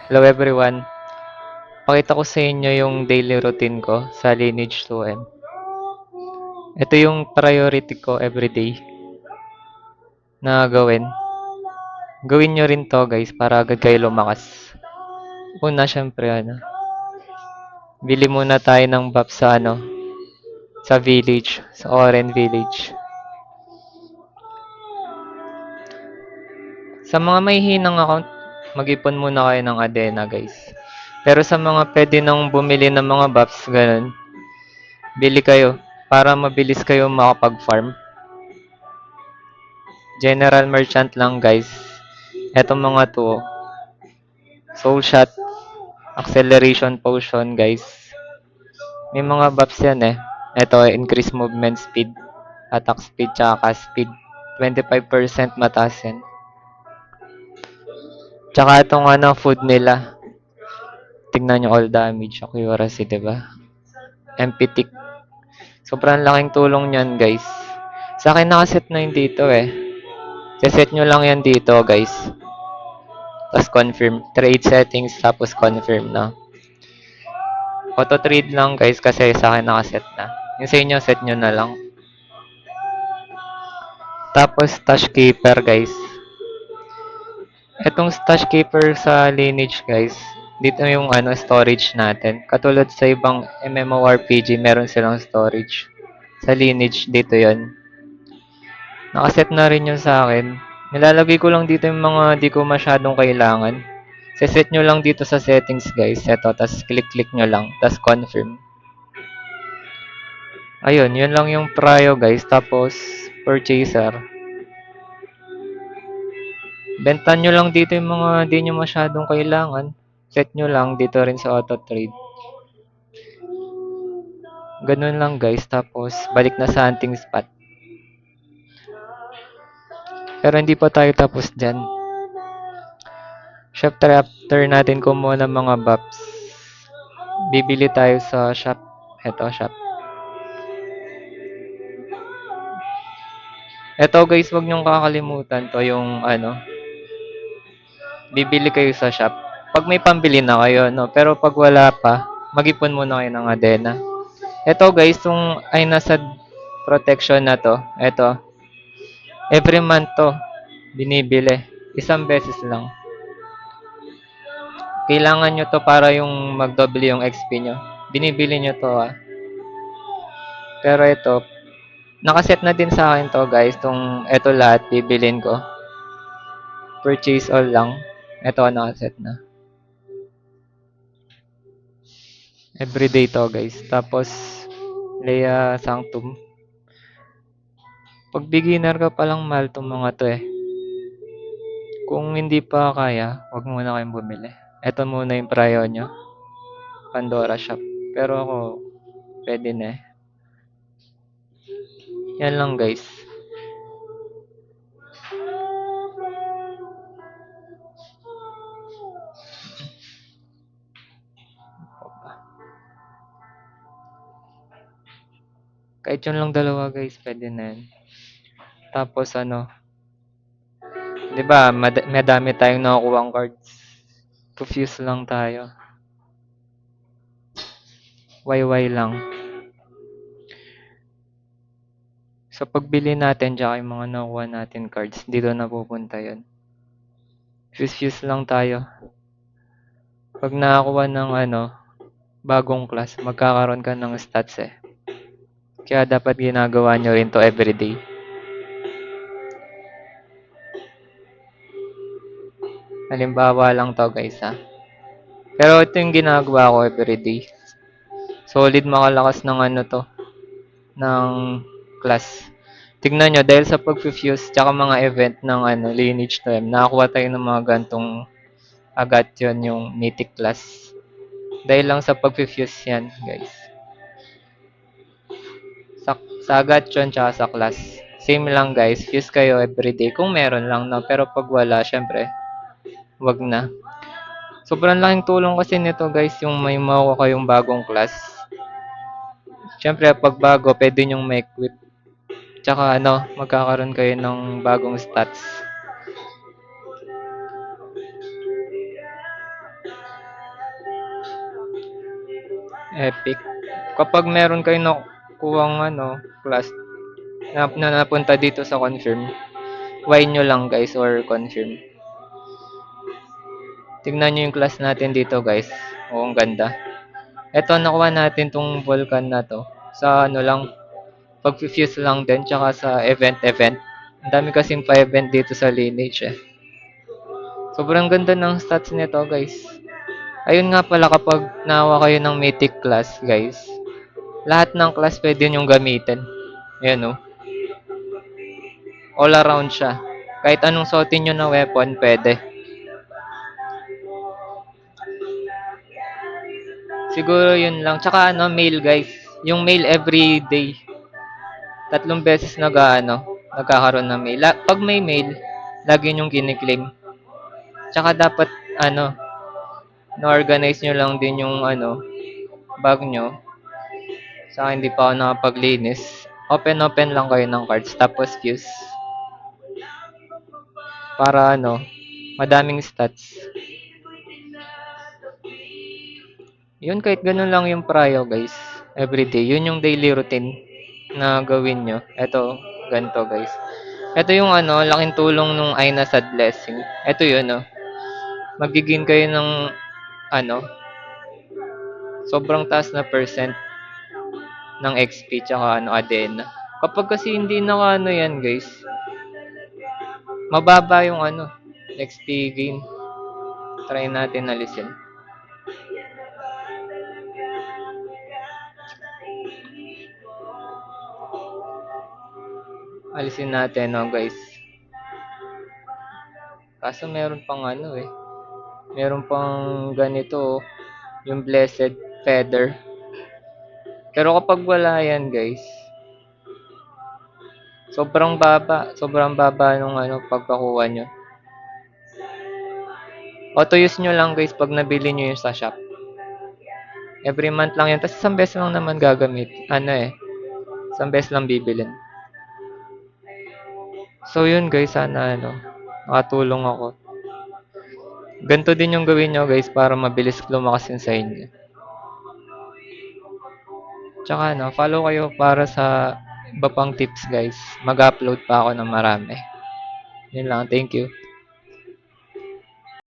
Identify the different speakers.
Speaker 1: Hello everyone. Pakita ko sa inyo yung daily routine ko sa Lineage 2M. Ito yung priority ko everyday na gawin. Gawin nyo rin to guys para agad kayo lumakas. Una syempre bili muna tayo ng buff sa sa village, sa Oren Village. Sa mga may hinang account, mag-ipon muna kayo ng Adena guys. Pero sa mga pwede nang bumili ng mga buffs, ganun, bili kayo para mabilis kayo makapag-farm. General merchant lang guys. Etong mga to, soul shot, acceleration potion guys. May mga buffs yan eh. Ito, increase movement speed, attack speed, tsaka cast speed. 25% mataas yan. Tsaka itong food nila. Tingnan nyo all damage, accuracy, diba? MP-tick. Sobrang laking tulong nyan guys. Sa akin nakaset na yun dito eh. Set nyo lang yan dito guys. Tapos confirm. Trade settings tapos confirm na. Auto trade lang guys kasi sa akin nakaset na. Yung sa inyo set nyo na lang. Tapos stash keeper guys. Etong stash keeper sa lineage guys. Dito yung storage natin. Katulad sa ibang MMORPG meron silang storage. Sa lineage dito yon. Nakaset na rin yun sa akin. Nilalagay ko lang dito yung mga di ko masyadong kailangan. Set nyo lang dito sa settings guys. Ito, tapos click nyo lang. Tapos confirm. Ayun, yun lang yung prio guys. Tapos, purchaser. Benta nyo lang dito yung mga di nyo masyadong kailangan. Set nyo lang dito rin sa auto trade. Ganun lang guys. Tapos, balik na sa hunting spot. Pero hindi pa tayo tapos dyan. Shop after natin kumuha ng mga buffs. Bibili tayo sa shop. Eto, shop. Eto guys, wag niyong kakalimutan to yung bibili kayo sa shop. Pag may pambili na kayo, no? Pero pag wala pa, mag-ipon muna kayo ng Adena. Eto guys, yung ay nasa protection na to. Eto. Every month to, binibili. Isang beses lang. Kailangan nyo to para yung magdoble yung XP nyo. Binibili nyo to Pero ito, nakaset na din sa akin to guys. Ito lahat, bibilin ko. Purchase all lang. Ito nakaset na. Everyday to guys. Tapos, Leia Sanctum. Pag beginner ka palang mahal tong mga to eh. Kung hindi pa kaya, wag muna kayong bumili. Ito muna yung prio nyo. Pandora Shop. Pero ako, pwede na eh. Yan lang guys. Kahit yun lang dalawa guys, pwede na yan. Tapos 'di ba, madami tayong nakukuhang cards. Confused lang tayo. YY lang. Sa pagbili natin, tsaka yung mga nakuha natin cards, dito na pupunta yun. Fuse lang tayo. Pag nakakuha ng bagong class, magkakaroon ka ng stats eh. Kaya dapat ginagawa nyo rin to everyday. Halimbawa lang to guys Pero ito yung ginagawa ko everyday. Solid makalakas ng to, ng class. Tignan nyo, dahil sa pag-fuse tsaka mga event ng lineage time, nakakuha tayo ng mga gantong agad yon yung mythic class. Dahil lang sa pag-fuse yan, guys. Sa agad yun tsaka sa class. Same lang guys, fuse kayo everyday kung meron lang no. Pero pag wala, syempre, wag na. Sobrang laking tulong kasi nito guys, yung may makuha kayong bagong class. Syempre, pag bago, pwede nyong ma-equip. Tsaka magkakaroon kayo ng bagong stats. Epic. Kapag meron kayo nakukuhang class na napunta dito sa confirm, why nyo lang guys or confirm. Tignan nyo yung class natin dito guys. Oo, ang ganda. Eto, nakuha natin tong Vulcan na to. Sa ano lang, pag-fuse lang din, tsaka sa event-event. Ang dami kasing pa-event dito sa Lineage eh. Sobrang ganda ng stats nito guys. Ayun nga pala kapag nahawa kayo ng Mythic class guys, lahat ng class pwede nyong gamitin. Ayan oh. All around siya. Kahit anong suotin nyo na weapon, pwede. Siguro yun lang. Tsaka mail guys. Yung mail every day. 3 beses nagkakaroon ng mail. Pag may mail, lagi nyong kiniklaim. Tsaka dapat, na-organize nyo lang din yung, bag nyo. Sa akin, hindi pa ako nakapaglinis. Open lang kayo ng cards, tapos fuse. Para, madaming stats. Yun, kahit ganun lang yung prio, guys. Everyday. Yun yung daily routine na gawin nyo. Ito, ganito, guys. Ito yung, laking tulong nung Inasad Blessing. Ito yun, magiging kayo ng, ano, sobrang taas na percent ng XP tsaka Adena. Kapag kasi hindi yan, guys, mababa yung XP gain. Try natin alisin. Alisin natin, guys. Kaso meron pang meron pang ganito, yung Blessed Feather. Pero kapag wala yan, guys, sobrang baba nung pagkakuha nyo. Auto use nyo lang guys pag nabili nyo yung sa shop. Every month lang yan. Tapos 1 beses lang naman gagamit. Isang beses lang bibilin. So yun guys, sana makatulong ako. Ganito din yung gawin nyo guys para mabilis lumakas yun sa inyo. Tsaka follow kayo para sa iba pang tips guys. Mag-upload pa ako ng marami. Yun lang, thank you.